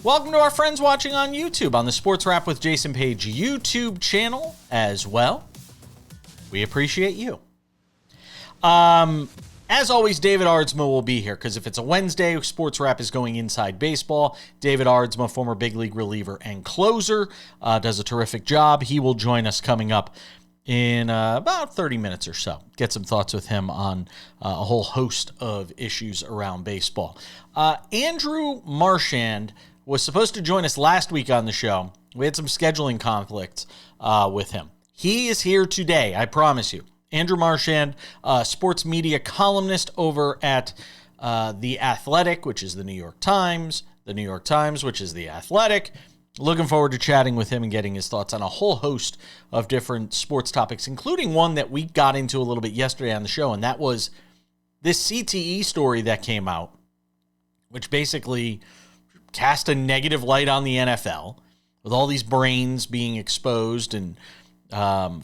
Welcome to our friends watching on YouTube, on the SportsWrap with Jason Page YouTube channel as well. We appreciate you. As always, David Aardsma will be here because if it's a Wednesday, SportsWrap is going inside baseball. David Aardsma, former big league reliever and closer, does a terrific job. He will join us coming up in about 30 minutes or so. Get some thoughts with him on a whole host of issues around baseball. Andrew Marchand was supposed to join us last week on the show. We had some scheduling conflicts with him. He is here today, I promise you. Andrew Marchand, sports media columnist over at The Athletic, which is the New York Times, which is The Athletic. Looking forward to chatting with him and getting his thoughts on a whole host of different sports topics, including one that we got into a little bit yesterday on the show, and that was this CTE story that came out, which basically cast a negative light on the NFL with all these brains being exposed and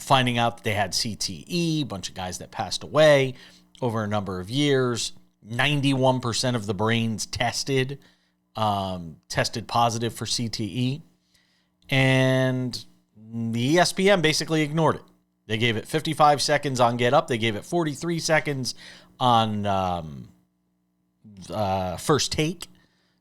finding out that they had CTE, a bunch of guys that passed away over a number of years. 91% of the brains tested positive for CTE. And the ESPN basically ignored it. They gave it 55 seconds on Get Up. They gave it 43 seconds on First Take.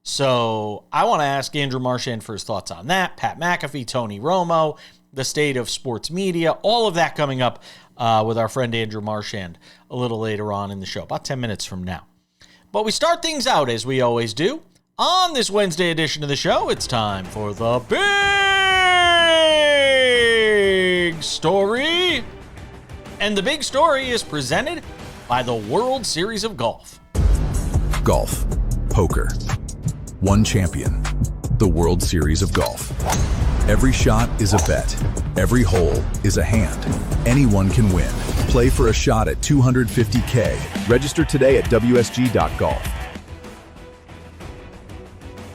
So I want to ask Andrew Marchand for his thoughts on that. Pat McAfee, Tony Romo, the state of sports media, all of that coming up with our friend Andrew Marchand a little later on in the show, about 10 minutes from now. But we start things out, as we always do. On this Wednesday edition of the show, it's time for the big story. And the big story is presented by the World Series of Golf. Golf. Poker. One champion. The World Series of Golf. Every shot is a bet. Every hole is a hand. Anyone can win. Play for a shot at $250K. Register today at WSG.golf.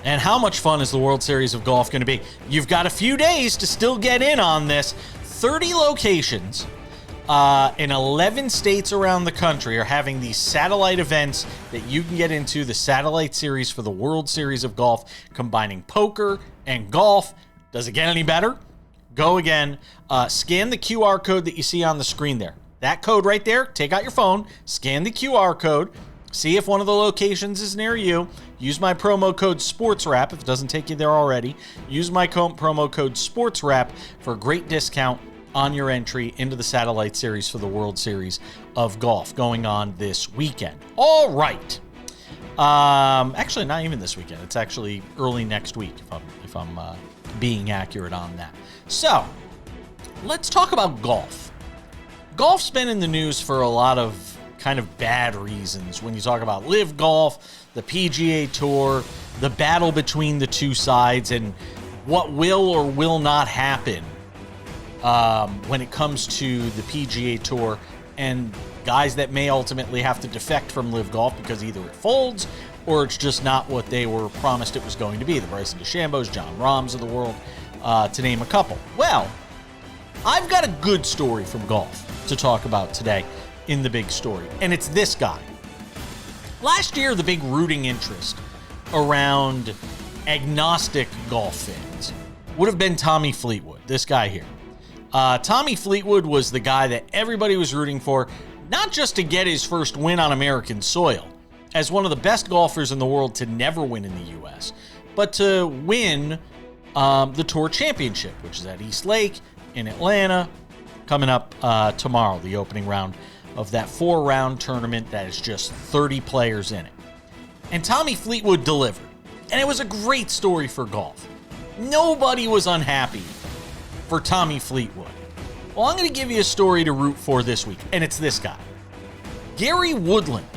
And how much fun is the World Series of Golf going to be? You've got a few days to still get in on this. 30 locations in 11 states around the country are having these satellite events that you can get into, the satellite series for the World Series of Golf, combining poker and golf. Does it get any better? Go again. Scan the QR code that you see on the screen there. That code right there, take out your phone, scan the QR code, see if one of the locations is near you. Use my promo code SportsWrap if it doesn't take you there already. Use my promo code SportsWrap for a great discount on your entry into the satellite series for the World Series of Golf going on this weekend. All right. Actually, not even this weekend. It's actually early next week, if I'm being accurate on that. So, let's talk about golf. Golf's been in the news for a lot of kind of bad reasons. When you talk about LIV Golf, the PGA Tour, the battle between the two sides, and what will or will not happen when it comes to the PGA Tour and guys that may ultimately have to defect from LIV Golf because either it folds or it's just not what they were promised it was going to be. The Bryson DeChambeaus, John Rahms of the world, to name a couple. Well, I've got a good story from golf to talk about today in the big story, and it's this guy. Last year, the big rooting interest around agnostic golf fans would have been Tommy Fleetwood, this guy here. Tommy Fleetwood was the guy that everybody was rooting for, not just to get his first win on American soil, as one of the best golfers in the world to never win in the U.S., but to win the Tour Championship, which is at East Lake in Atlanta, coming up tomorrow, the opening round of that 4-round tournament that is just 30 players in it. And Tommy Fleetwood delivered, and it was a great story for golf. Nobody was unhappy for Tommy Fleetwood. Well, I'm going to give you a story to root for this week, and it's this guy. Gary Woodland.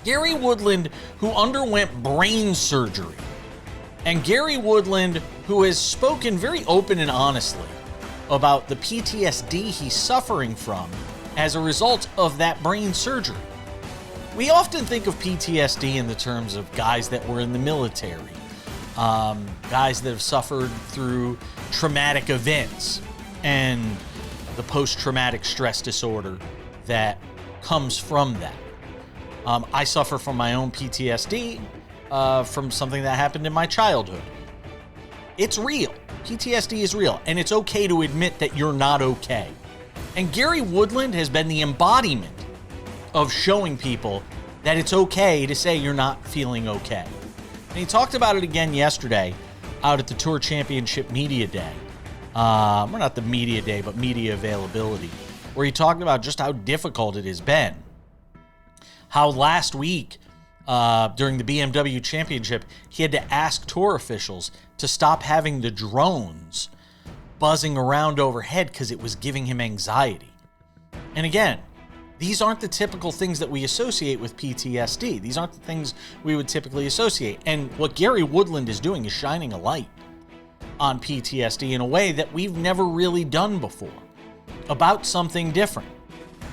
Gary Woodland, who underwent brain surgery. And Gary Woodland, who has spoken very open and honestly about the PTSD he's suffering from as a result of that brain surgery. We often think of PTSD in the terms of guys that were in the military, guys that have suffered through traumatic events and the post-traumatic stress disorder that comes from that. I suffer from my own PTSD from something that happened in my childhood. It's real. PTSD is real, and it's okay to admit that you're not okay. And Gary Woodland has been the embodiment of showing people that it's okay to say you're not feeling okay. And he talked about it again yesterday out at the Tour Championship Media Day. Well, not the media day, but media availability, where he talked about just how difficult it has been. How last week, during the BMW Championship, he had to ask tour officials to stop having the drones buzzing around overhead because it was giving him anxiety. And again, these aren't the typical things that we associate with PTSD. These aren't the things we would typically associate. And what Gary Woodland is doing is shining a light on PTSD in a way that we've never really done before, about something different.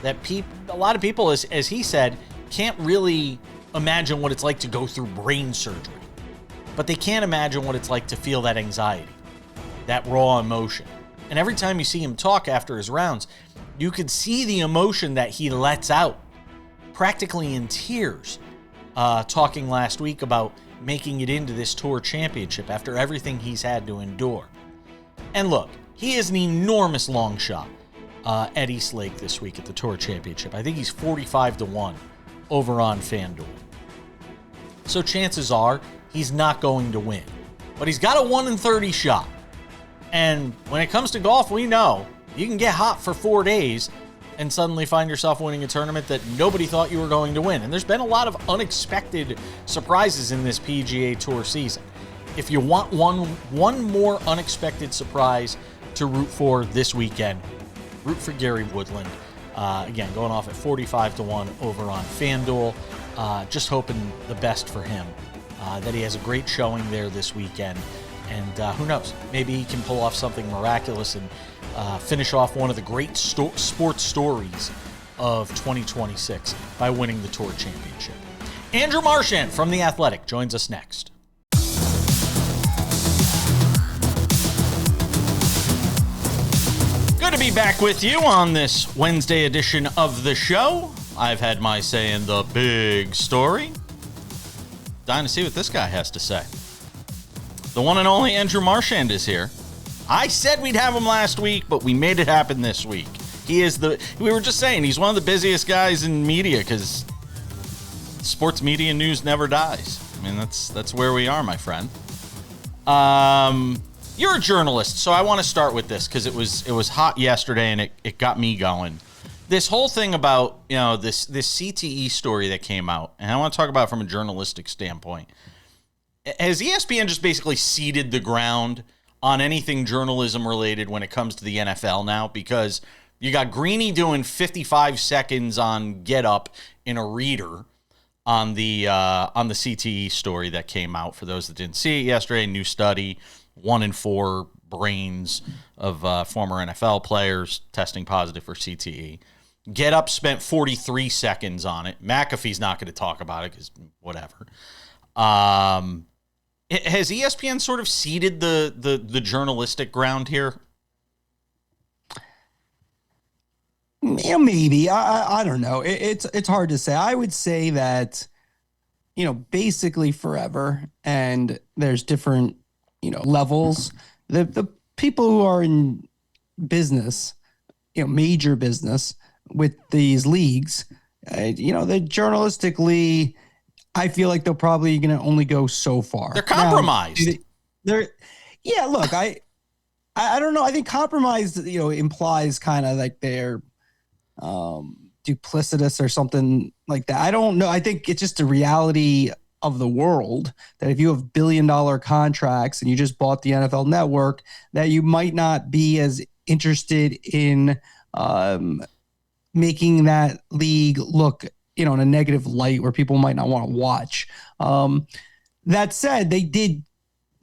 That a lot of people, as he said, can't really imagine what it's like to go through brain surgery, but they can't imagine what it's like to feel that anxiety, that raw emotion. And every time you see him talk after his rounds, you could see the emotion that he lets out, practically in tears, talking last week about making it into this Tour Championship after everything he's had to endure. And look, he is an enormous long shot at East Lake this week at the Tour Championship. I think he's 45-1 over on FanDuel. So chances are he's not going to win. But he's got a 1-in-30 shot. And when it comes to golf, we know you can get hot for 4 days and suddenly find yourself winning a tournament that nobody thought you were going to win. And there's been a lot of unexpected surprises in this PGA Tour season. If you want one more unexpected surprise to root for this weekend, root for Gary Woodland. Again, going off at 45-1 over on FanDuel. Just hoping the best for him, that he has a great showing there this weekend. And who knows, maybe he can pull off something miraculous and finish off one of the great sports stories of 2026 by winning the Tour Championship. Andrew Marchand from The Athletic joins us next. Good to be back with you on this Wednesday edition of the show. I've had my say in the big story. Dying to see what this guy has to say. The one and only Andrew Marchand is here. I said we'd have him last week, but we made it happen this week. We were just saying, he's one of the busiest guys in media because sports media news never dies. I mean, that's where we are, my friend. You're a journalist, so I want to start with this because it was hot yesterday and it got me going. This whole thing about, this CTE story that came out, and I want to talk about it from a journalistic standpoint. Has ESPN just basically ceded the ground on anything journalism related when it comes to the NFL now? Because you got Greeny doing 55 seconds on Get Up in a reader on the CTE story that came out. For those that didn't see it yesterday, new study, 1 in 4 brains of former NFL players testing positive for CTE. Get Up spent 43 seconds on it. McAfee's not going to talk about it because whatever. Has ESPN sort of ceded the journalistic ground here? Yeah, maybe. I don't know. It's hard to say. I would say that, basically forever, and there's different, levels. The people who are in business, major business with these leagues, the journalistically, I feel like they're probably going to only go so far. They're compromised. Yeah, look, I don't know. I think compromised, implies kind of like they're duplicitous or something like that. I don't know. I think it's just a reality of the world that if you have billion-dollar contracts and you just bought the NFL Network, that you might not be as interested in making that league look in a negative light where people might not want to watch. That said, they did,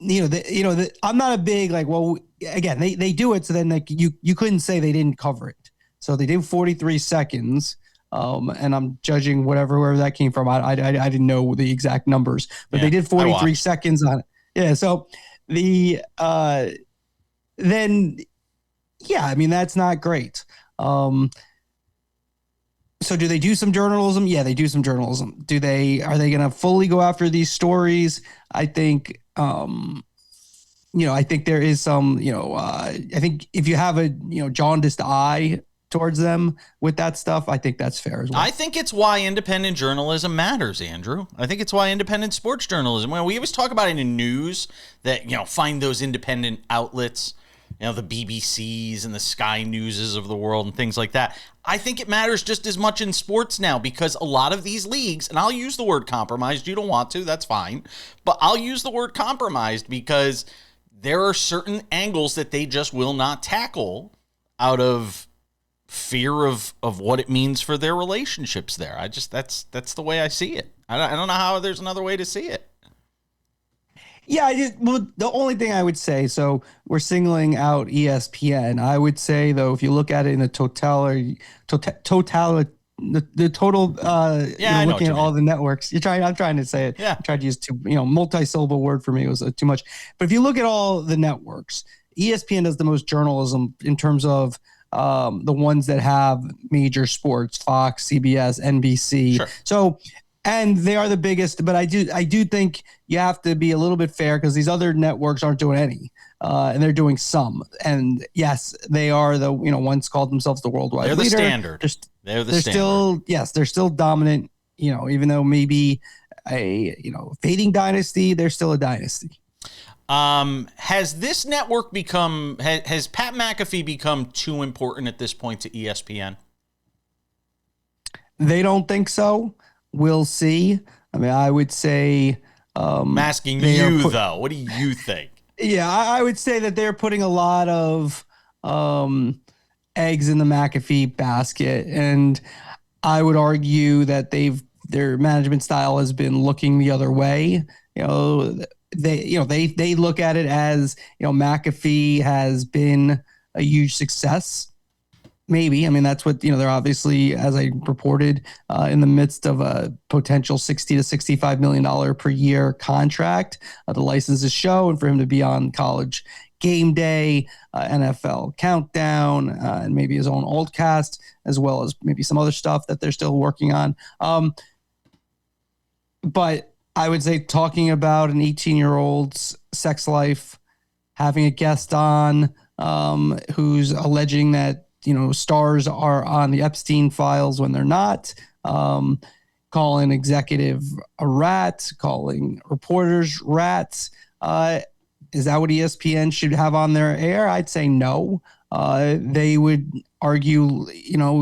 I'm not a big, again, they do it. So then you couldn't say they didn't cover it. So they did 43 seconds. And I'm judging wherever that came from. I didn't know the exact numbers, but they did 43 seconds on it. Yeah. So that's not great. So do they do some journalism? Yeah, they do some journalism. Are they going to fully go after these stories? I think, I think there is some, I think if you have a, jaundiced eye towards them with that stuff, I think that's fair as well. I think it's why independent journalism matters, Andrew. I think it's why independent sports journalism, when we always talk about it in news that, find those independent outlets, the BBCs and the Sky Newses of the world and things like that. I think it matters just as much in sports now, because a lot of these leagues, and I'll use the word compromised. You don't want to, that's fine. But I'll use the word compromised because there are certain angles that they just will not tackle out of fear of what it means for their relationships there. That's the way I see it. I don't know how there's another way to see it. Yeah, the only thing I would say, so we're singling out ESPN. I would say, though, if you look at it in the total, looking at all the networks, I'm trying to say it. Yeah. I tried to use multi-syllable word for me. It was too much. But if you look at all the networks, ESPN does the most journalism in terms of the ones that have major sports: Fox, CBS, NBC. Sure. So, and they are the biggest, but I do think you have to be a little bit fair, because these other networks aren't doing any, and they're doing some. And yes, they are the ones called themselves the worldwide leader. Standard. They're the standard. They're still dominant. Even though maybe a fading dynasty, they're still a dynasty. Has this network has Pat McAfee become too important at this point to ESPN? They don't think so. We'll see. I mean, I would say. I'm asking you, though. What do you think? Yeah, I would say that they're putting a lot of eggs in the McAfee basket, and I would argue that their management style has been looking the other way. They look at it as, McAfee has been a huge success. Maybe. I mean, that's what, they're obviously, as I reported, in the midst of a potential $60 to $65 million per year contract to license the show and for him to be on College Game Day, NFL Countdown, and maybe his own Oldcast, as well as maybe some other stuff that they're still working on. But I would say talking about an 18-year-old's sex life, having a guest on who's alleging that stars are on the Epstein files when they're not, calling executive a rat, calling reporters rats. Is that what ESPN should have on their air? I'd say no. They would argue,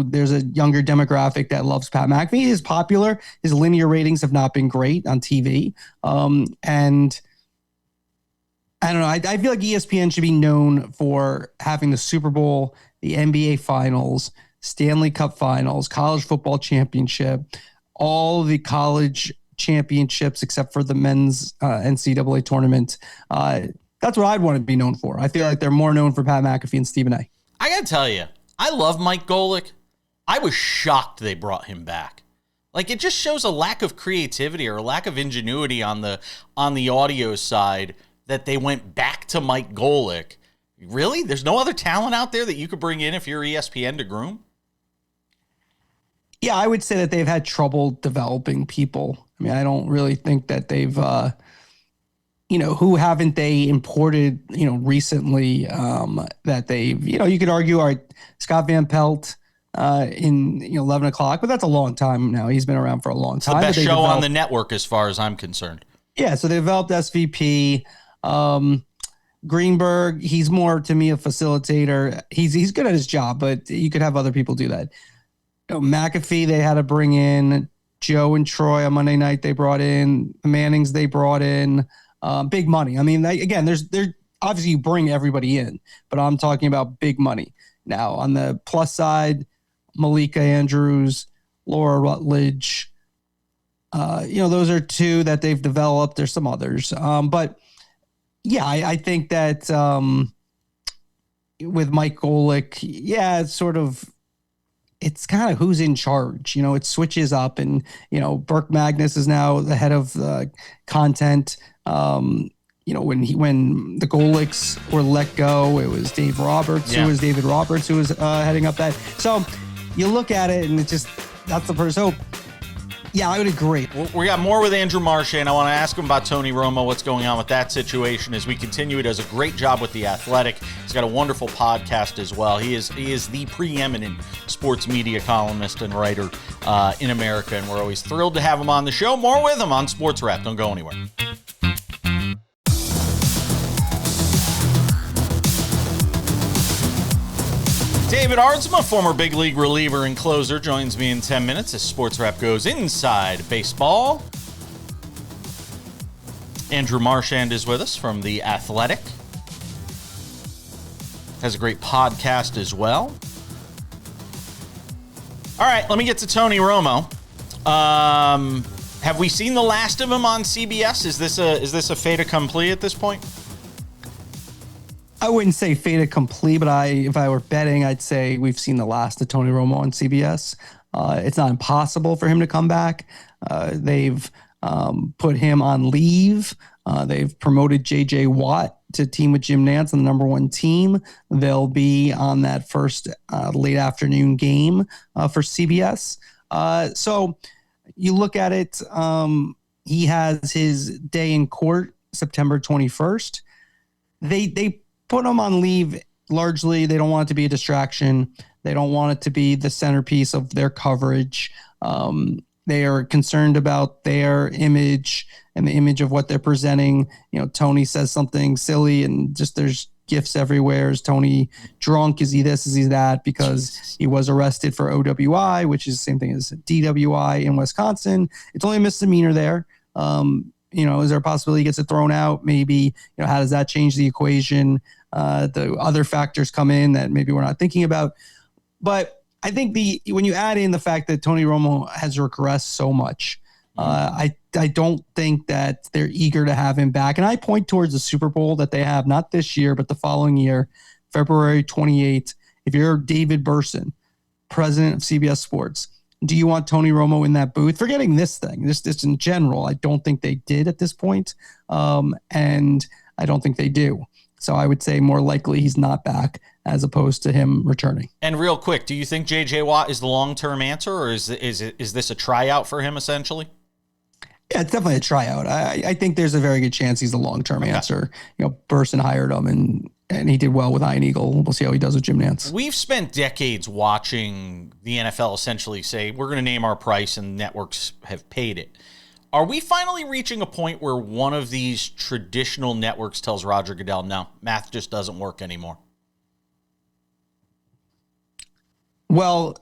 there's a younger demographic that loves Pat McAfee. He is popular. His linear ratings have not been great on TV. And I don't know. I feel like ESPN should be known for having the Super Bowl, the NBA Finals, Stanley Cup Finals, college football championship, all the college championships except for the men's NCAA tournament. That's what I'd want to be known for. I feel like they're more known for Pat McAfee and Stephen A. I got to tell you, I love Mike Golick. I was shocked they brought him back. Like, it just shows a lack of creativity or a lack of ingenuity on the audio side that they went back to Mike Golick. Really? There's no other talent out there that you could bring in if you're ESPN to groom? Yeah, I would say that they've had trouble developing people. I mean, I don't really think that they've, who haven't they imported, recently that they've, you could argue, all right, Scott Van Pelt in 11 o'clock, but that's a long time now. He's been around for a long time. It's the best show on the network as far as I'm concerned. Yeah, so they developed SVP. Greenberg, he's more to me a facilitator. He's good at his job, but you could have other people do that. McAfee, they had to bring in Joe and Troy on Monday night. They brought in the Mannings. They brought in big money. I mean, there's obviously you bring everybody in, but I'm talking about big money. Now on the plus side, Malika Andrews, Laura Rutledge. Those are two that they've developed. There's some others, but. Yeah, I think that with Mike Golick, it's kind of who's in charge. It switches up, and Burke Magnus is now the head of content. When the Golicks were let go, it was Dave Roberts. Yeah. It was David Roberts who was heading up that. So you look at it, and it just That's the first hope. Yeah, I would agree. We got more with Andrew Marchand. I want to ask him about Tony Romo, what's going on with that situation as we continue. He does a great job with The Athletic. He's got a wonderful podcast as well. He is the preeminent sports media columnist and writer in America, and we're always thrilled to have him on the show. More with him on SportsWrap. Don't go anywhere. David Aardsma, former big league reliever and closer, joins me in 10 minutes as SportsWrap goes inside baseball. Andrew Marchand is with us from The Athletic. Has a great podcast as well. All right, let me get to Tony Romo. Have we seen the last of him on CBS? Is this a fait accompli at this point? I wouldn't say fait accompli, but if I were betting, I'd say we've seen the last of Tony Romo on CBS. It's not impossible for him to come back. They've put him on leave. They've promoted J.J. Watt to team with Jim Nantz on the number one team. They'll be on that first late afternoon game for CBS. So you look at it, he has his day in court September 21st. They put him on leave largely. They don't want it to be a distraction. They don't want it to be the centerpiece of their coverage. They are concerned about their image and the image of what they're presenting. You know, Tony says something silly and just there's gifs everywhere. Is Tony drunk? Is he this? Is he that? Because he was arrested for OWI, which is the same thing as DWI in Wisconsin. It's only a misdemeanor there. Is there a possibility he gets it thrown out? Maybe, how does that change the equation? The other factors come in that maybe we're not thinking about. But I think when you add in the fact that Tony Romo has regressed so much, I don't think that they're eager to have him back. And I point towards the Super Bowl that they have, not this year, but the following year, February 28th. If you're David Burson, president of CBS Sports, do you want Tony Romo in that booth? Forgetting this thing, this in general, I don't think they did at this point. And I don't think they do. So I would say more likely he's not back as opposed to him returning. And real quick, do you think J.J. Watt is the long-term answer, or is this a tryout for him essentially? Yeah, it's definitely a tryout. I think there's a very good chance he's the long-term answer. Burson hired him and he did well with Iron Eagle. We'll see how he does with Jim Nantz. We've spent decades watching the NFL essentially say, we're going to name our price, and networks have paid it. Are we finally reaching a point where one of these traditional networks tells Roger Goodell, no, math just doesn't work anymore? Well,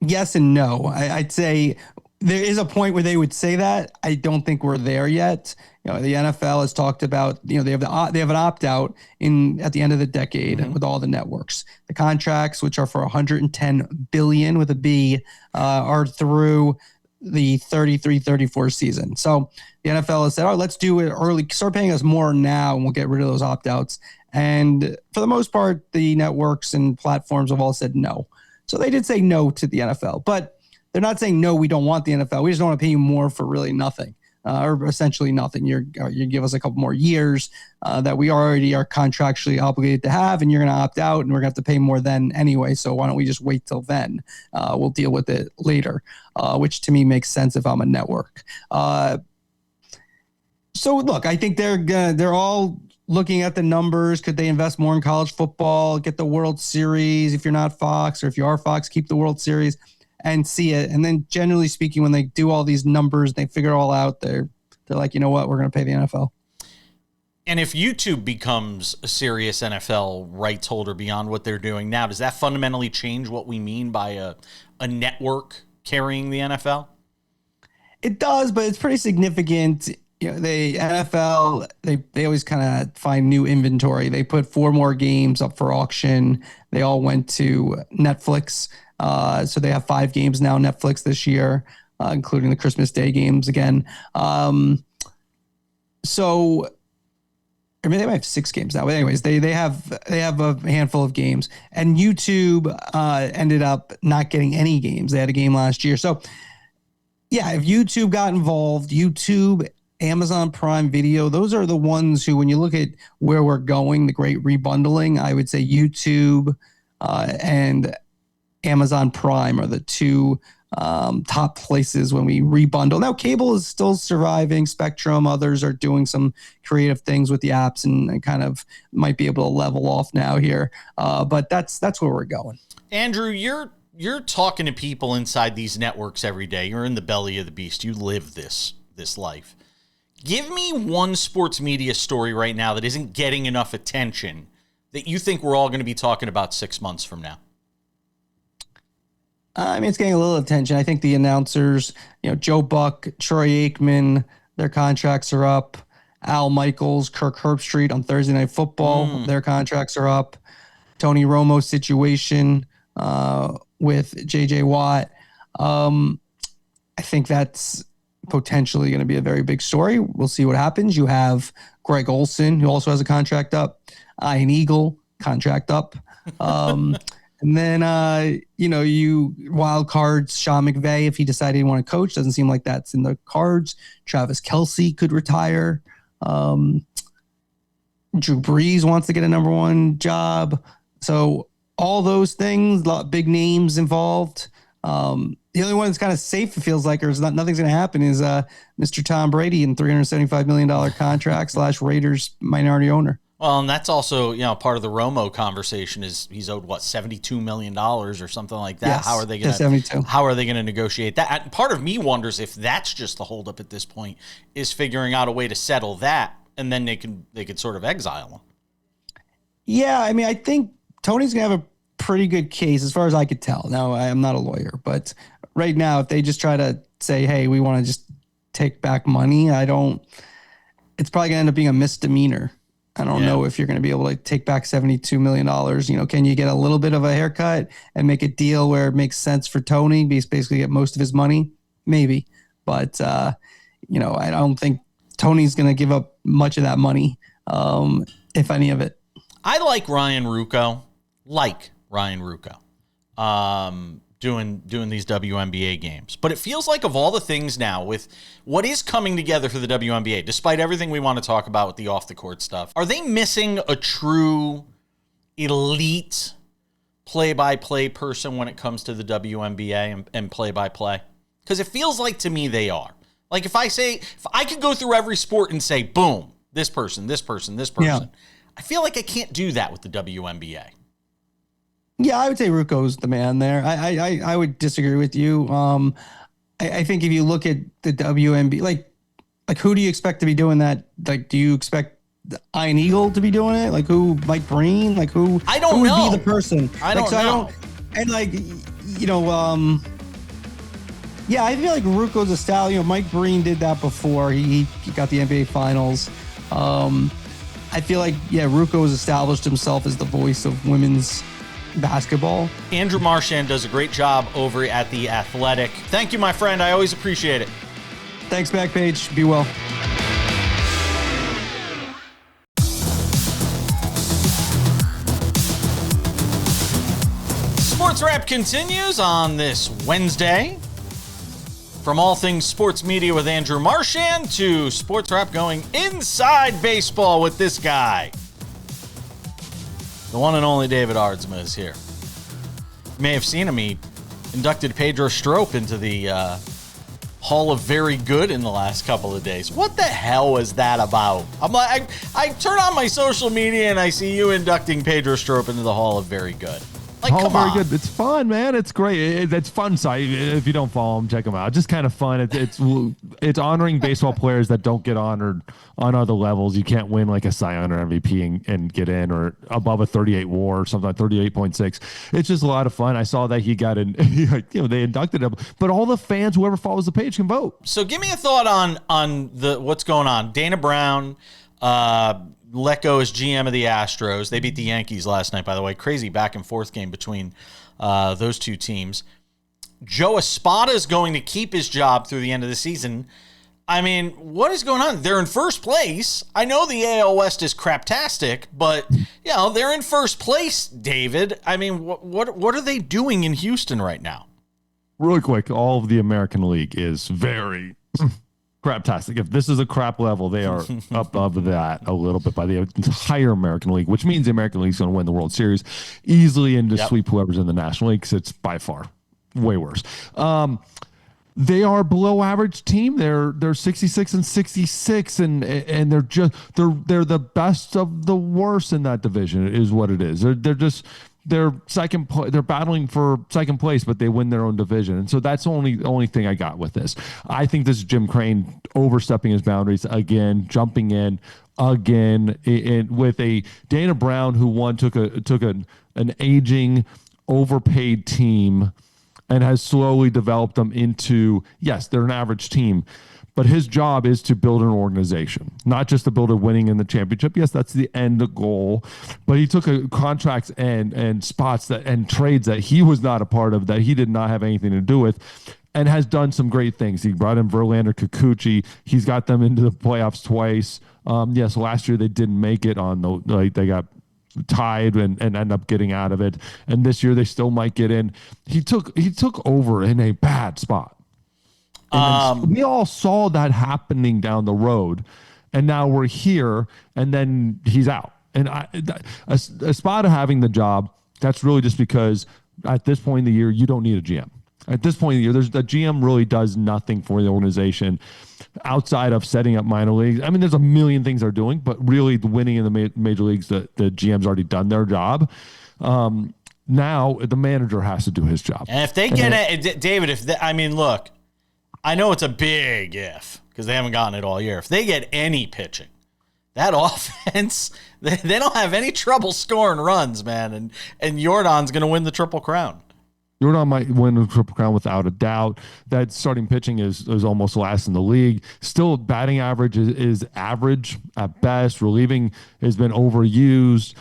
yes and no. I'd say there is a point where they would say that. I don't think we're there yet. The NFL has talked about, they have an opt-out at the end of the decade with all the networks. The contracts, which are for $110 billion with a B, are through the 33-34 season. So the NFL has said, let's do it early. Start paying us more now, and we'll get rid of those opt-outs. And for the most part, the networks and platforms have all said no. So they did say no to the NFL, but they're not saying no, we don't want the NFL. We just don't want to pay you more for really nothing, or essentially nothing. You give us a couple more years that we already are contractually obligated to have, and you're going to opt out, and we're going to have to pay more then anyway. So why don't we just wait till then? We'll deal with it later, which to me makes sense if I'm a network. So look, I think they're all looking at the numbers. Could they invest more in college football, get the World Series? If you're not Fox, or if you are Fox, keep the World Series and see it. And then generally speaking, when they do all these numbers, they figure it all out. They're like, you know what? We're going to pay the NFL. And if YouTube becomes a serious NFL rights holder beyond what they're doing now, does that fundamentally change what we mean by a network carrying the NFL? It does, but it's pretty significant. The NFL, they always kind of find new inventory. They put 4 more games up for auction. They all went to Netflix. So they have 5 games now, Netflix, this year, including the Christmas Day games again. So, I mean, they might have 6 games now. But anyways, they have a handful of games. And YouTube ended up not getting any games. They had a game last year. So, yeah, if YouTube got involved, YouTube, Amazon Prime Video, those are the ones who, when you look at where we're going, the great rebundling, I would say YouTube and Amazon Prime are the 2 top places when we rebundle. Now, cable is still surviving. Spectrum, others are doing some creative things with the apps and kind of might be able to level off now here. But that's where we're going. Andrew, you're talking to people inside these networks every day. You're in the belly of the beast. You live this life. Give me one sports media story right now that isn't getting enough attention that you think we're all going to be talking about 6 months from now. I mean, it's getting a little attention. I think the announcers, Joe Buck, Troy Aikman, their contracts are up. Al Michaels, Kirk Herbstreit on Thursday Night Football, their contracts are up. Tony Romo situation with J.J. Watt. I think that's potentially going to be a very big story. We'll see what happens. You have Greg Olson, who also has a contract up. Ian Eagle, contract up. And then, you wild cards, Sean McVay, if he decided he want to coach, doesn't seem like that's in the cards. Travis Kelce could retire. Drew Brees wants to get a number one job. So all those things, big names involved. The only one that's kind of safe, it feels like, or nothing's going to happen is Mr. Tom Brady in $375 million contract / Raiders minority owner. Well, and that's also, part of the Romo conversation is he's owed $72 million or something like that. Yes, how are they going to negotiate that? And part of me wonders if that's just the holdup at this point, is figuring out a way to settle that, and then they could sort of exile him. Yeah, I mean, I think Tony's gonna have a pretty good case as far as I could tell. Now, I am not a lawyer, but right now, if they just try to say, hey, we want to just take back money, it's probably gonna end up being a misdemeanor. I don't know if you're going to be able to take back $72 million. Can you get a little bit of a haircut and make a deal where it makes sense for Tony, basically get most of his money? Maybe. But, I don't think Tony's going to give up much of that money, if any of it. I like Ryan Ruocco. Doing these WNBA games. But it feels like of all the things now with what is coming together for the WNBA, despite everything we want to talk about with the off-the-court stuff, are they missing a true elite play-by-play person when it comes to the WNBA and play-by-play? Because it feels like to me they are. Like if I could go through every sport and say, boom, this person. Yeah. I feel like I can't do that with the WNBA. Yeah, I would say Ruocco's the man there. I would disagree with you. I think if you look at the WNBA, like who do you expect to be doing that? Like, do you expect Ian Eagle to be doing it? Like who? Mike Breen? Like who? I don't who know. Would be the person? I don't know. Yeah, I feel like Ruocco's a style. Mike Breen did that before. He got the NBA Finals. I feel like Ruocco has established himself as the voice of women's basketball. Andrew Marchand does a great job over at The Athletic. Thank you, my friend. I always appreciate it. Thanks, Backpage. Be well. SportsWrap continues on this Wednesday. From all things sports media with Andrew Marchand to SportsWrap going inside baseball with this guy. The one and only David Aardsma is here. You may have seen him. He inducted Pedro Strop into the Hall of Very Good in the last couple of days. What the hell was that about? I'm like, I turn on my social media and I see you inducting Pedro Strop into the Hall of Very Good. Like, Hall come on. Very Good. It's fun, man. It's great. It's fun site. If you don't follow them, check them out. Just kind of fun. It's honoring baseball players that don't get honored on other levels. You can't win like a Cy Young or MVP and get in, or above a 38 WAR or something like 38.6. It's just a lot of fun. I saw that he got in. They inducted him, but all the fans, whoever follows the page, can vote. So give me a thought on what's going on. Dana Brown let go as GM of the Astros. They beat the Yankees last night, by the way. Crazy back and forth game between those two teams. Joe Espada is going to keep his job through the end of the season. I mean, what is going on? They're in first place. I know the AL West is craptastic, but they're in first place, David. I mean, what are they doing in Houston right now? Really quick, all of the American League is very craptastic. If this is a crap level, they are up above that a little bit by the entire American League, which means the American League is going to win the World Series easily and just sweep whoever's in the National League, because it's by far way worse. They are below average team. They're 66-66, and they're the best of the worst in that division is what it is. They're battling for second place, but they win their own division. And so that's the only thing I got with this. I think this is Jim Crane overstepping his boundaries again, jumping in again, with a Dana Brown who took an aging, overpaid team and has slowly developed them into, yes, they're an average team, but his job is to build an organization, not just to build a winning in the championship. Yes, that's the end goal, but he took contracts and spots and trades that he was not a part of, that he did not have anything to do with, and has done some great things. He brought in Verlander, Kikuchi. He's got them into the playoffs twice. Yes, last year they didn't make it they got tied and end up getting out of it. And this year they still might get in. He took over in a bad spot. We all saw that happening down the road, and now we're here, and then he's out. And Espada having the job, that's really just because at this point in the year, you don't need a GM. At this point in the year, the GM really does nothing for the organization outside of setting up minor leagues. I mean, there's a million things they're doing, but really the winning in the major leagues, the GM's already done their job. Now the manager has to do his job. And if they get it, David, look, I know it's a big if because they haven't gotten it all year. If they get any pitching, that offense, they don't have any trouble scoring runs, man. And Jordan's going to win the Triple Crown. Jordan might win the Triple Crown without a doubt. That starting pitching is almost last in the league. Still, batting average is average at best. Relieving has been overused.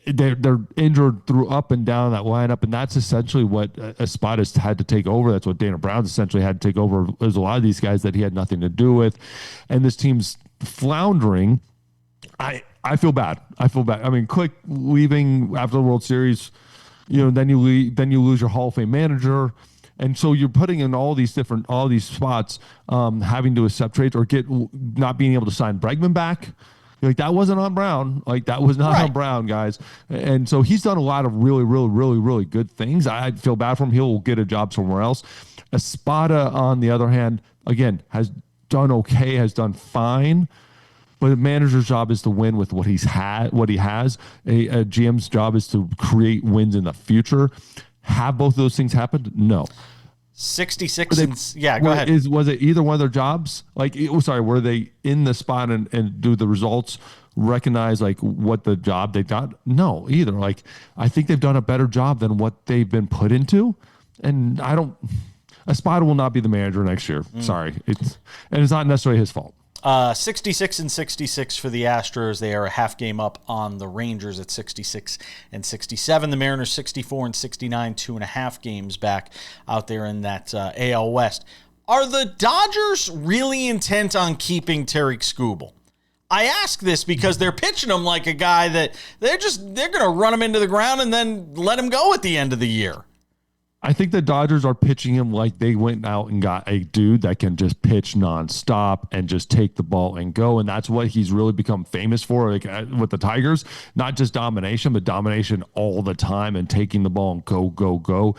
They're injured through up and down that lineup, and that's essentially what Espada's had to take over. That's what Dana Brown's essentially had to take over. There's a lot of these guys that he had nothing to do with, and this team's floundering. I feel bad. I mean, Click leaving after the World Series. Then you lose your Hall of Fame manager, and so you're putting in all these spots, having to accept trades or not being able to sign Bregman back. That wasn't on Brown. That was not on Brown, guys. And so he's done a lot of really, really, really, really good things. I feel bad for him. He'll get a job somewhere else. Espada, on the other hand, again, has done okay, has done fine. But the manager's job is to win with what he has. A GM's job is to create wins in the future. Have both of those things happened? No. 66 go ahead. Was it either one of their jobs? Were they in the spot and do the results recognize what the job they got? No, either. I think they've done a better job than what they've been put into. And Espada will not be the manager next year. Sorry. It's not necessarily his fault. 66-66 for the Astros. They are a half game up on the Rangers at 66-67. The Mariners 64-69, 2.5 games back out there in that AL West. Are the Dodgers really intent on keeping Tarik Skubal? I ask this because they're pitching him like a guy that they're going to run him into the ground and then let him go at the end of the year. I think the Dodgers are pitching him like they went out and got a dude that can just pitch nonstop and just take the ball and go. And that's what he's really become famous for with the Tigers. Not just domination, but domination all the time and taking the ball and go, go, go.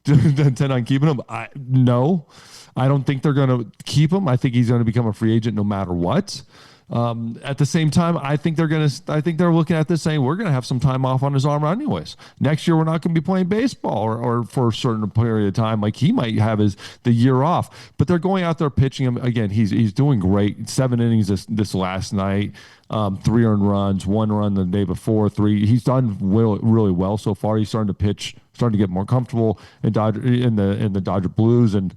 Intend on keeping him? No. I don't think they're going to keep him. I think he's going to become a free agent no matter what. At the same time, I think they're looking at this saying we're going to have some time off on his arm anyways. Next year, we're not going to be playing baseball or for a certain period of time. He might have the year off, but they're going out there pitching him again. He's doing great. 7 innings this last night, 3 earned runs, 1 run the day before, 3. He's done really well so far. He's starting to get more comfortable in the Dodger Blues, and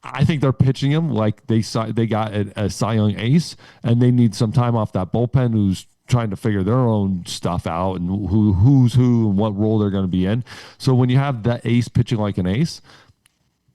I think they're pitching him like they got a Cy Young ace, and they need some time off that bullpen who's trying to figure their own stuff out and who's who and what role they're going to be in. So when you have that ace pitching like an ace,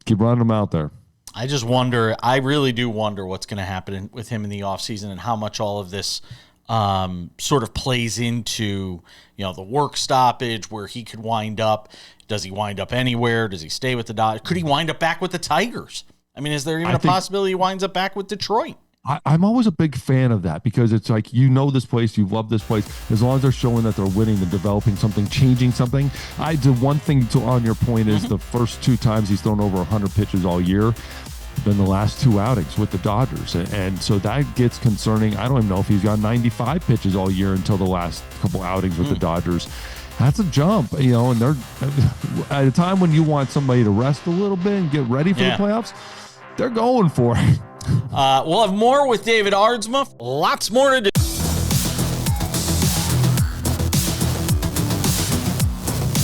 keep running them out there. I really do wonder what's going to happen with him in the offseason and how much all of this sort of plays into, the work stoppage, where he could wind up. Does he wind up anywhere? Does he stay with the Dodgers? Could he wind up back with the Tigers? I mean, is there even a possibility he winds up back with Detroit? I'm always a big fan of that because it's like, this place, you love this place. As long as they're showing that they're winning, they're developing something, changing something. I did one thing on your point is the first 2 times he's thrown over 100 pitches all year, been the last 2 outings with the Dodgers. And so that gets concerning. I don't even know if he's got 95 pitches all year until the last couple outings with the Dodgers. That's a jump, and they're at a time when you want somebody to rest a little bit and get ready for the playoffs, they're going for it. We'll have more with David Aardsma. Lots more to do.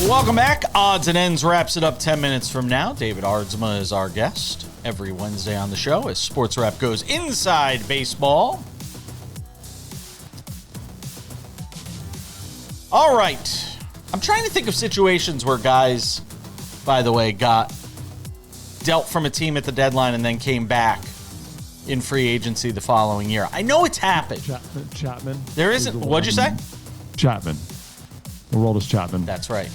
Welcome back. Odds and Ends wraps it up 10 minutes from now. David Aardsma is our guest every Wednesday on the show as SportsWrap goes inside baseball. All right. I'm trying to think of situations where guys, by the way, got dealt from a team at the deadline and then came back in free agency the following year. I know it's happened. Chapman. There isn't. What'd you say? Chapman. Aroldis Chapman. That's right.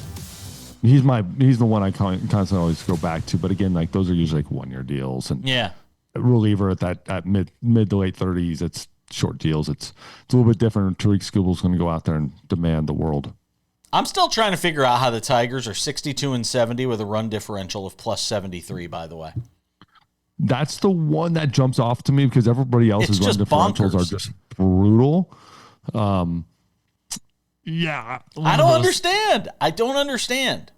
He's the one I constantly always go back to. But again, like those are usually like 1-year deals, and reliever at mid to late 30s. It's short deals. It's a little bit different. Tariq Skubal's going to go out there and demand the world. I'm still trying to figure out how the Tigers are 62-70 with a run differential of plus 73. By the way, that's the one that jumps off to me because everybody else's run differentials are just brutal. I don't understand. I don't understand.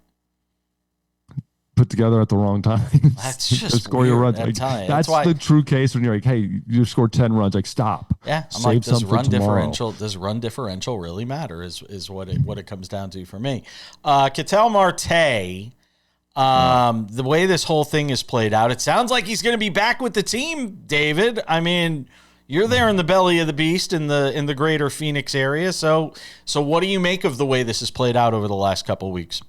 Put together at the wrong time. That's just score your runs. That's why the true case when you're like, hey, you scored 10 runs. Like, stop. Yeah, I'm like, does run differential really matter? Is what it comes down to for me. Ketel Marte. The way this whole thing is played out, it sounds like he's going to be back with the team. David, I mean, you're there in the belly of the beast in the greater Phoenix area. So what do you make of the way this has played out over the last couple of weeks?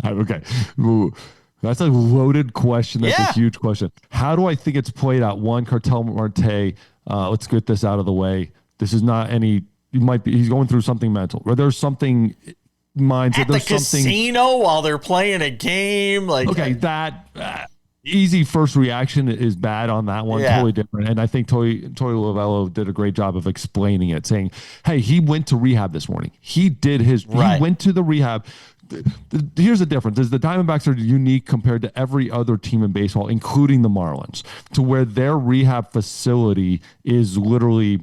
Okay. Ooh, that's a loaded question. That's a huge question. How do I think it's played out? One, Ketel Marte, let's get this out of the way. This is not he's going through something mental, or there's something mindset. At the casino while they're playing a game. That easy first reaction is bad on that one. Totally different. And I think Tori Lovello did a great job of explaining it, saying, hey, he went to rehab this morning. He went to the rehab. Here's the difference is the Diamondbacks are unique compared to every other team in baseball, including the Marlins, to where their rehab facility is literally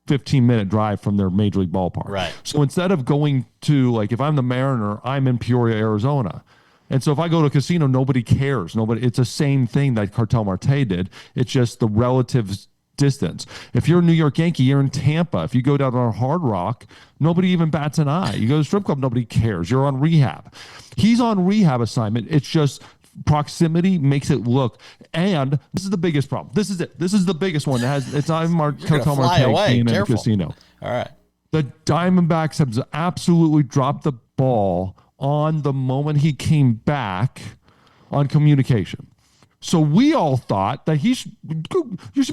15-minute drive from their major league ballpark. Right. So instead of going to, like, if I'm the Mariner, I'm in Peoria, Arizona. And so if I go to a casino, nobody cares. It's the same thing that Ketel Marte did. It's just the relative distance. If you're a New York Yankee, you're in Tampa. If you go down on Hard Rock, nobody even bats an eye. You go to a strip club, nobody cares. You're on rehab. He's on rehab assignment. It's just proximity makes it look. And this is the biggest problem. This is it. This is the biggest one. It's not even Ketel Marte being in the casino. All right. The Diamondbacks have absolutely dropped the ball on the moment he came back on communication. So we all thought that you should be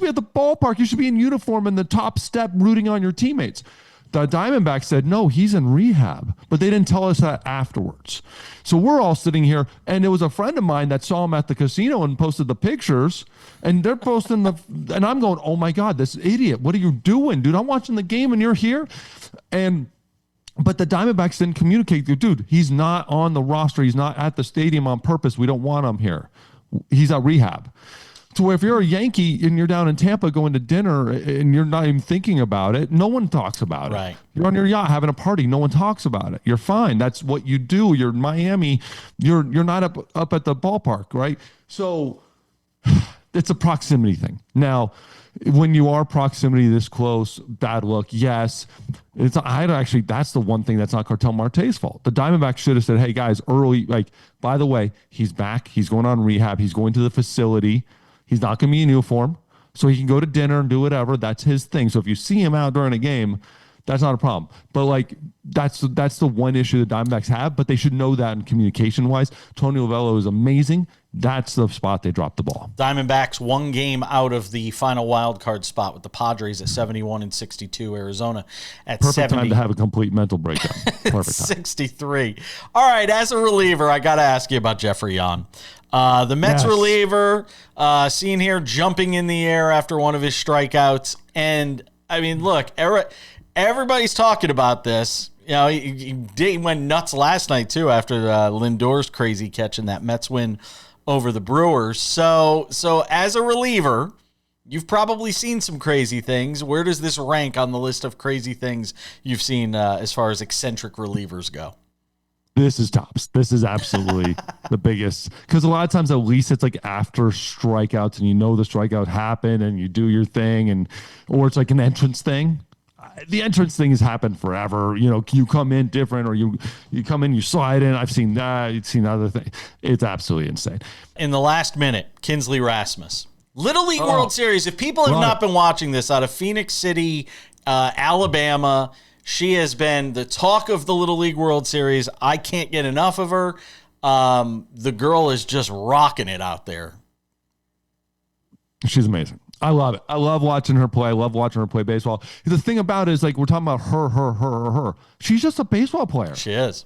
at the ballpark. You should be in uniform in the top step rooting on your teammates. The Diamondbacks said, no, he's in rehab, but they didn't tell us that afterwards. So we're all sitting here, and it was a friend of mine that saw him at the casino and posted the pictures, and they're posting and I'm going, oh my God, this idiot, what are you doing, dude? I'm watching the game and you're here. But the Diamondbacks didn't communicate, dude, he's not on the roster. He's not at the stadium on purpose. We don't want him here. He's at rehab. So if you're a Yankee and you're down in Tampa going to dinner and you're not even thinking about it, no one talks about it. Right. You're on your yacht having a party, no one talks about it. You're fine. That's what you do. You're in Miami. You're not up at the ballpark, right? So it's a proximity thing. Now, when you are proximity this close, bad look, yes. That's the one thing that's not Ketel Marte's fault. The Diamondbacks should have said, hey, guys, early, by the way, he's back. He's going on rehab. He's going to the facility. He's not going to be in uniform, so he can go to dinner and do whatever. That's his thing. So if you see him out during a game, That's not a problem. But like that's the one issue the Diamondbacks have, but they should know that in communication wise. Tony Lovello is amazing. That's the spot they dropped the ball. Diamondbacks 1 game out of the final wild card spot with the Padres at 71-62, Arizona at Perfect 70. time to have a complete mental breakdown. Perfect time. 63. All right, as a reliever, I got to ask you about Jeffrey Yan. The Mets reliever, seen here jumping in the air after one of his strikeouts. And, I mean, look, everybody's talking about this. You know, he went nuts last night, too, after Lindor's crazy catch in that Mets win over the Brewers. So as a reliever, you've probably seen some crazy things. Where does this rank on the list of crazy things you've seen as far as eccentric relievers go? This is tops. This is absolutely the biggest. Because a lot of times, at least it's like after strikeouts and you know the strikeout happened and you do your thing, or it's like an entrance thing. The entrance thing has happened forever. You know, you come in different, or you come in, you slide in. I've seen that. You've seen other things. It's absolutely insane. In the last minute, Kinsley Rasmus. Little League World Series. If people have not been watching this, out of Phoenix City, Alabama, she has been the talk of the Little League World Series. I can't get enough of her. The girl is just rocking it out there. She's amazing. I love it. I love watching her play. I love watching her play baseball. The thing about it is, like, we're talking about her. She's just a baseball player. She is.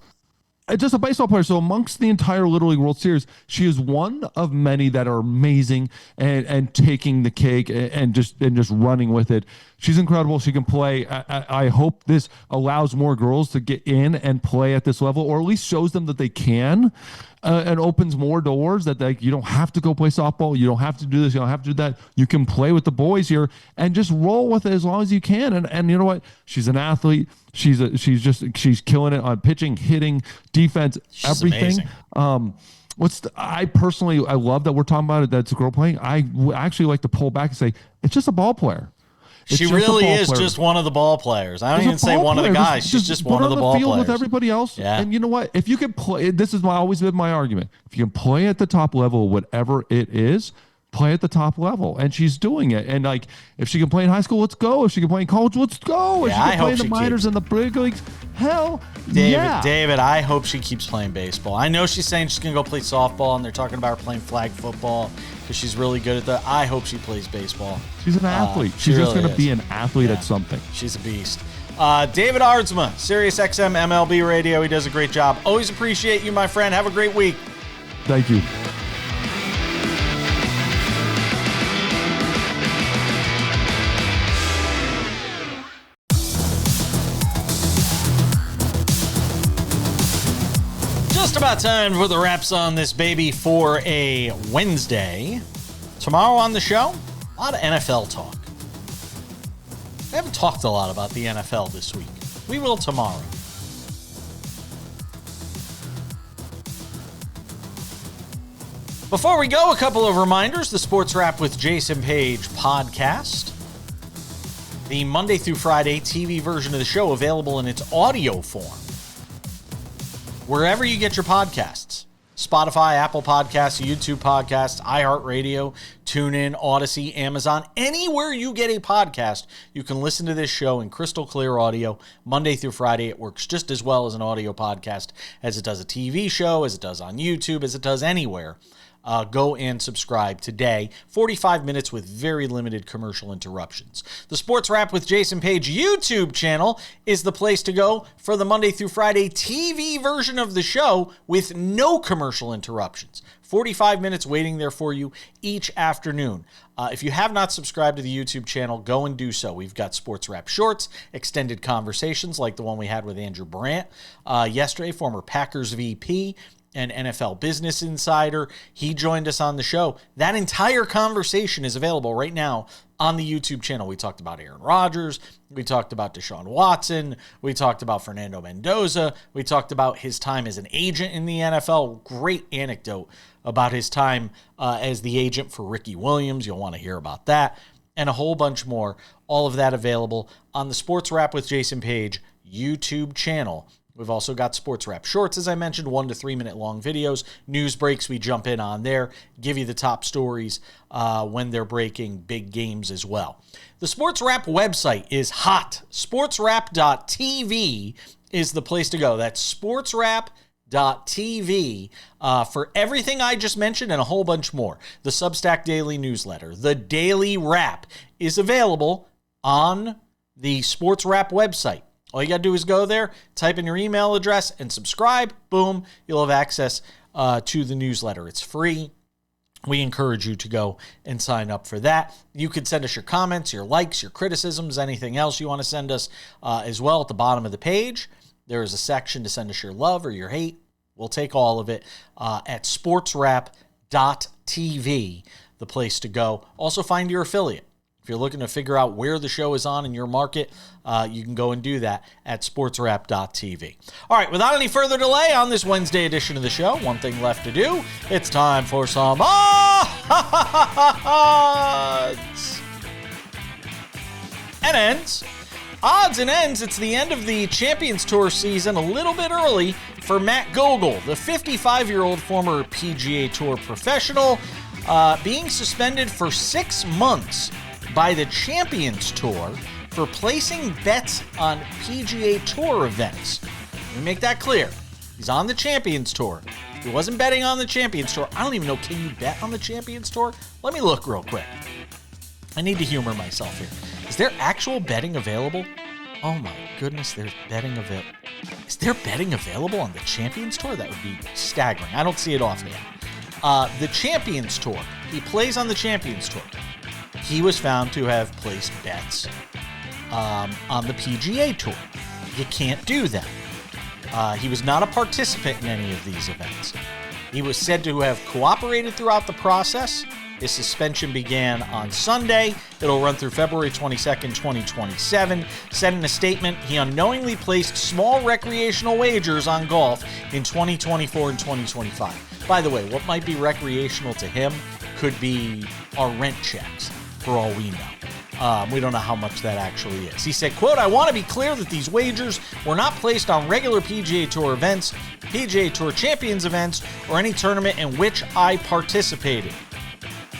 Just a baseball player. So amongst the entire Little League World Series, she is one of many that are amazing and taking the cake and just running with it. She's incredible. She can play. I hope this allows more girls to get in and play at this level, or at least shows them that they can, and opens more doors that, like, you don't have to go play softball. You don't have to do this. You don't have to do that. You can play with the boys here and just roll with it as long as you can. And you know what? She's an athlete. She's killing it on pitching, hitting, defense, everything. Amazing. I love that we're talking about it. That's a girl playing. I actually like to pull back and say it's just a ball player. She really is just one of the ball players. I don't even say one of the guys. She's just one of the ball players. With everybody else. Yeah. And you know what? If you can play, this is always been my argument. If you can play at the top level, whatever it is, play at the top level. And she's doing it. And, like, if she can play in high school, let's go. If she can play in college, let's go. If she can play in the minors and the big leagues, hell yeah. David, I hope she keeps playing baseball. I know she's saying she's going to go play softball, and they're talking about her playing flag football because she's really good at that. I hope she plays baseball. She's an athlete. She's really just going to be an athlete at something. She's a beast. David Aardsma, Sirius XM MLB Radio. He does a great job. Always appreciate you, my friend. Have a great week. Thank you. Just about time for the wraps on this baby for a Wednesday. Tomorrow on the show, a lot of NFL talk. We haven't talked a lot about the NFL this week. We will tomorrow. Before we go, a couple of reminders. The Sports Wrap with Jason Page podcast. The Monday through Friday TV version of the show available in its audio form wherever you get your podcasts. Spotify, Apple Podcasts, YouTube Podcasts, iHeartRadio, TuneIn, Odyssey, Amazon. Anywhere you get a podcast, you can listen to this show in crystal clear audio Monday through Friday. It works just as well as an audio podcast as it does a TV show, as it does on YouTube, as it does anywhere. Go and subscribe today. 45 minutes with very limited commercial interruptions. The Sports Wrap with Jason Page YouTube channel is the place to go for the Monday through Friday TV version of the show with no commercial interruptions. 45 minutes waiting there for you each afternoon. If you have not subscribed to the YouTube channel, go and do so. We've got Sports Wrap Shorts, extended conversations like the one we had with Andrew Brandt yesterday, former Packers VP and NFL Business Insider. He joined us on the show. That entire conversation is available right now on the YouTube channel. We talked about Aaron Rodgers. We talked about Deshaun Watson. We talked about Fernando Mendoza. We talked about his time as an agent in the NFL. Great anecdote about his time as the agent for Ricky Williams. You'll want to hear about that. And a whole bunch more. All of that available on the Sports Wrap with Jason Page YouTube channel, We've also got SportsWrap Shorts, as I mentioned, 1 to 3 minute long videos. News breaks, we jump in on there, give you the top stories when they're breaking big games as well. The SportsWrap website is hot. SportsWrap.tv is the place to go. That's SportsWrap.tv for everything I just mentioned and a whole bunch more. The Substack Daily Newsletter, the Daily Wrap is available on the SportsWrap website. All you got to do is go there, type in your email address, and subscribe. Boom, you'll have access to the newsletter. It's free. We encourage you to go and sign up for that. You could send us your comments, your likes, your criticisms, anything else you want to send us as well. At the bottom of the page, there is a section to send us your love or your hate. We'll take all of it at sportswrap.tv, the place to go. Also, find your affiliate. If you're looking to figure out where the show is on in your market, you can go and do that at sportswrap.tv. All right, without any further delay on this Wednesday edition of the show, one thing left to do. It's time for some odds and ends. Odds and ends, it's the end of the Champions Tour season a little bit early for Matt Gogol, the 55-year-old former PGA Tour professional, being suspended for 6 months by the Champions Tour for placing bets on PGA Tour events. Let me make that clear. He's on the Champions Tour. He wasn't betting on the Champions Tour. I don't even know, can you bet on the Champions Tour? Let me look real quick. I need to humor myself here. Is there actual betting available? Oh my goodness, there's betting available. Is there betting available on the Champions Tour? That would be staggering. I don't see it offhand. The Champions Tour. He plays on the Champions Tour. He was found to have placed bets on the PGA Tour. You can't do that. He was not a participant in any of these events. He was said to have cooperated throughout the process. His suspension began on Sunday. It'll run through February 22nd, 2027. Said in a statement, he unknowingly placed small recreational wagers on golf in 2024 and 2025. By the way, what might be recreational to him could be our rent checks, for all we know. We don't know how much that actually is. He said, quote, "I want to be clear that these wagers were not placed on regular PGA Tour events, PGA Tour Champions events, or any tournament in which I participated.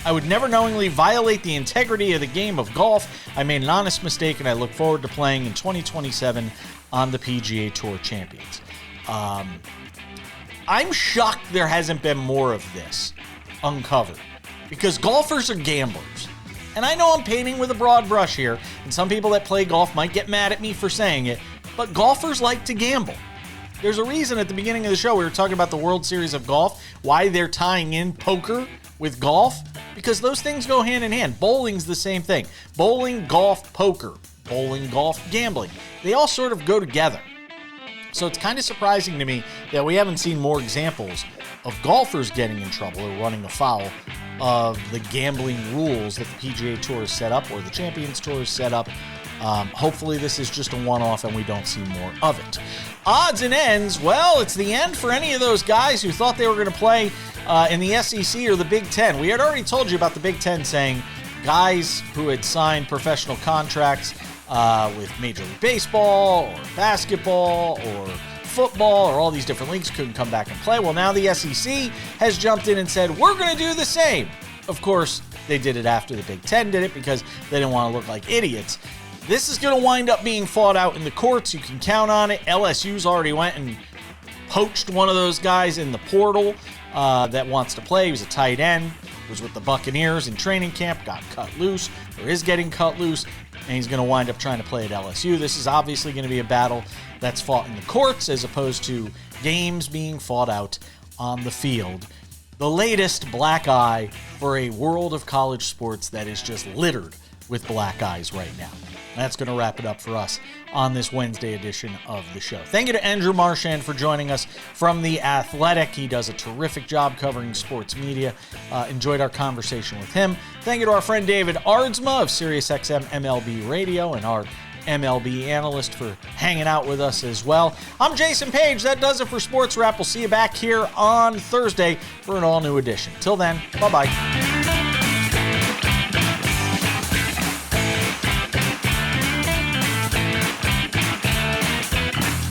I would never knowingly violate the integrity of the game of golf. I made an honest mistake, and I look forward to playing in 2027 on the PGA Tour Champions." I'm shocked there hasn't been more of this uncovered, because golfers are gamblers. And I know I'm painting with a broad brush here, and some people that play golf might get mad at me for saying it, but golfers like to gamble. There's a reason at the beginning of the show we were talking about the World Series of Golf, why they're tying in poker with golf, because those things go hand in hand. Bowling's the same thing. Bowling, golf, poker. Bowling, golf, gambling. They all sort of go together. So it's kind of surprising to me that we haven't seen more examples of golfers getting in trouble or running afoul of the gambling rules that the PGA Tour has set up or the Champions Tour has set up. Hopefully this is just a one-off and we don't see more of it. Odds and ends, well, it's the end for any of those guys who thought they were going to play in the SEC or the Big Ten. We had already told you about the Big Ten saying guys who had signed professional contracts with Major League Baseball or basketball or football or all these different leagues couldn't come back and play. Well, now the SEC has jumped in and said, we're going to do the same. Of course, they did it after the Big Ten did it because they didn't want to look like idiots. This is going to wind up being fought out in the courts. You can count on it. LSU's already went and poached one of those guys in the portal that wants to play. He was a tight end, was with the Buccaneers in training camp, got cut loose or is getting cut loose, and he's going to wind up trying to play at LSU. This is obviously going to be a battle that's fought in the courts as opposed to games being fought out on the field. The latest black eye for a world of college sports that is just littered with black eyes right now. That's going to wrap it up for us on this Wednesday edition of the show. Thank you to Andrew Marchand for joining us from The Athletic. He does a terrific job covering sports media. Enjoyed our conversation with him. Thank you to our friend David Aardsma of SiriusXM MLB Radio and our MLB analyst for hanging out with us as well. I'm Jason Page. That does it for Sports Wrap. We'll see you back here on Thursday for an all-new edition. Till then, bye-bye.